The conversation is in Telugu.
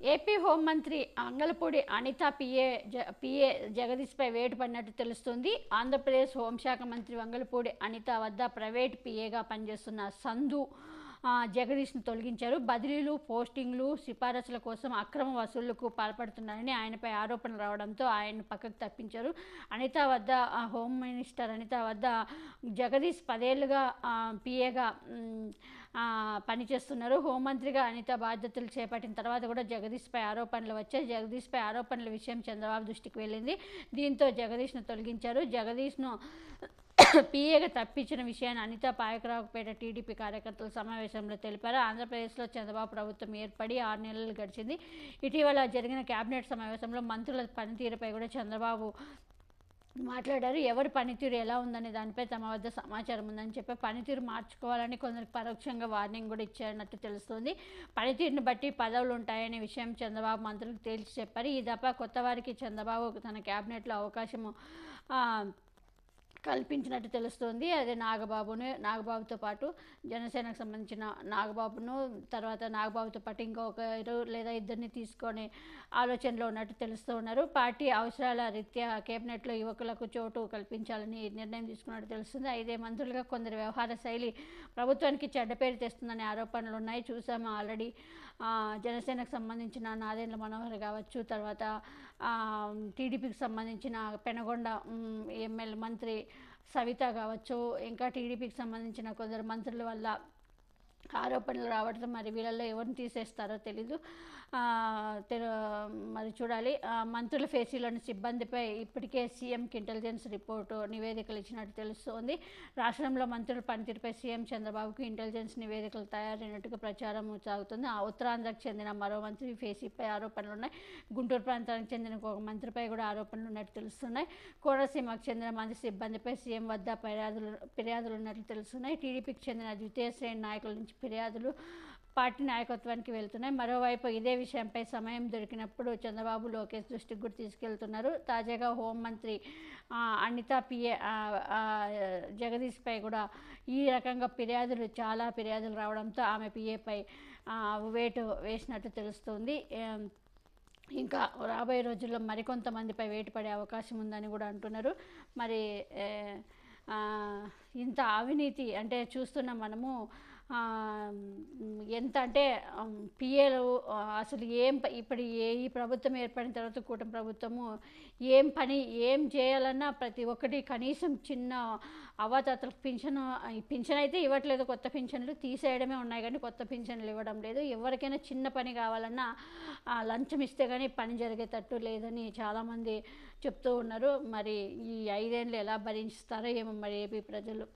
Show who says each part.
Speaker 1: ఏపీ హోంమంత్రి అంగలపూడి అనిత పిఏ జగదీష్పై వేటు పడినట్టు తెలుస్తుంది. ఆంధ్రప్రదేశ్ హోంశాఖ మంత్రి వంగలపూడి అనిత వద్ద ప్రైవేట్ పిఏగా పనిచేస్తున్న సంధు జగదీష్ను తొలగించారు. బదిలీలు, పోస్టింగ్లు, సిఫారసుల కోసం అక్రమ వసూళ్లకు పాల్పడుతున్నారని ఆయనపై ఆరోపణలు రావడంతో ఆయన్ను పక్కకు తప్పించారు. హోమ్ మినిస్టర్ అనిత వద్ద జగదీష్ 10 ఏళ్లుగా పిఏగా పనిచేస్తున్నారు. హోంమంత్రిగా అనిత బాధ్యతలు చేపట్టిన తర్వాత కూడా జగదీష్పై ఆరోపణలు వచ్చాయి. జగదీష్పై ఆరోపణల విషయం చంద్రబాబు దృష్టికి వెళ్ళింది. దీంతో జగదీష్ను తొలగించారు. జగదీష్ను పిఏగా తప్పించిన విషయాన్ని అనిత పాయకరావుపేట టీడీపీ కార్యకర్తల సమావేశంలో తెలిపారు. ఆంధ్రప్రదేశ్లో చంద్రబాబు ప్రభుత్వం ఏర్పడి 6 నెలలు గడిచింది. ఇటీవల జరిగిన కేబినెట్ సమావేశంలో మంత్రుల పనితీరుపై కూడా చంద్రబాబు మాట్లాడారు. ఎవరి పనితీరు ఎలా ఉందనే దానిపై తమ వద్ద సమాచారం ఉందని చెప్పి పనితీరు మార్చుకోవాలని కొందరికి పరోక్షంగా వార్నింగ్ కూడా ఇచ్చారన్నట్టు తెలుస్తుంది. పనితీరుని బట్టి పదవులు ఉంటాయనే విషయం చంద్రబాబు మంత్రులకు తేల్చి చెప్పారు. ఈ దఫా కొత్త వారికి చంద్రబాబు తన క్యాబినెట్లో అవకాశము కల్పించినట్టు తెలుస్తుంది. అదే నాగబాబుతో పాటు జనసేనకు సంబంధించిన నాగబాబును, తర్వాత నాగబాబుతో పాటు ఇంకొకరు లేదా ఇద్దరిని తీసుకొని ఆలోచనలో ఉన్నట్టు తెలుస్తూ ఉన్నారు. పార్టీ అవసరాల రీత్యా కేబినెట్లో యువకులకు చోటు కల్పించాలని నిర్ణయం తీసుకున్నట్టు తెలుస్తుంది. 5 మంత్రులుగా కొందరి వ్యవహార శైలి ప్రభుత్వానికి చెడ్డ పేరు తెస్తుందనే ఆరోపణలు ఉన్నాయి. చూసాము ఆల్రెడీ జనసేనకు సంబంధించిన నాదెండ్ల మనోహర్ కావచ్చు, తర్వాత టీడీపీకి సంబంధించిన పెనగొండ ఎమ్మెల్యే మంత్రి సవిత కావచ్చు, ఇంకా టీడీపీకి సంబంధించిన కొందరు మంత్రుల వల్ల ఆరోపణలు రావడంతో మరి వీళ్ళల్లో ఎవరిని తీసేస్తారో తెలీదు. మరి చూడాలి. మంత్రుల ఫేసీలోని సిబ్బందిపై ఇప్పటికే సీఎంకి ఇంటెలిజెన్స్ రిపోర్టు నివేదికలు ఇచ్చినట్టు తెలుస్తోంది. రాష్ట్రంలో మంత్రుల పనితీరుపై సీఎం చంద్రబాబుకు ఇంటెలిజెన్స్ నివేదికలు తయారైనట్టుగా ప్రచారం సాగుతుంది. ఉత్తరాంధ్రకు చెందిన మరో మంత్రి ఫేసీపై ఆరోపణలు ఉన్నాయి. గుంటూరు ప్రాంతానికి చెందిన ఒక మంత్రిపై కూడా ఆరోపణలు ఉన్నట్టు తెలుస్తున్నాయి. కోనసీమకు చెందిన మంత్రి సిబ్బందిపై సీఎం వద్ద ఫిర్యాదులు ఉన్నట్లు తెలుస్తున్నాయి. టీడీపీకి చెందిన ద్వితీయ శ్రేణి నాయకుల నుంచి ఫిర్యాదులు పార్టీ నాయకత్వానికి వెళ్తున్నాయి. మరోవైపు ఇదే విషయంపై సమయం దొరికినప్పుడు చంద్రబాబు, లోకేష్ దృష్టికి కూడా తీసుకెళ్తున్నారు. తాజాగా హోంమంత్రి అనిత పిఏ జగదీష్పై కూడా ఈ రకంగా చాలా ఫిర్యాదులు రావడంతో ఆమె పిఏపై వేటు వేసినట్టు తెలుస్తుంది. ఇంకా రాబోయే రోజుల్లో మరికొంతమందిపై వేటు పడే అవకాశం ఉందని కూడా అంటున్నారు. మరి ఇంత అవినీతి అంటే చూస్తున్నాం మనము. ఎంత అంటే పిఏలు అసలు ఇప్పుడు ఈ ప్రభుత్వం ఏర్పడిన తర్వాత కూటమి ప్రభుత్వము ఏం చేయాలన్నా ప్రతి ఒక్కటి కనీసం చిన్న అవాతాతలకు పింఛన్ అయితే ఇవ్వట్లేదు. కొత్త పింఛన్లు తీసేయడమే ఉన్నాయి కానీ కొత్త పింఛన్లు ఇవ్వడం లేదు. ఎవరికైనా చిన్న పని కావాలన్నా లంచం ఇస్తే కానీ పని జరిగేటట్టు లేదని చాలామంది చెప్తూ ఉన్నారు. మరి ఈ 5 ఏళ్ళు ఎలా భరిస్తారో ఏమో మరి ఏపీ ప్రజలు.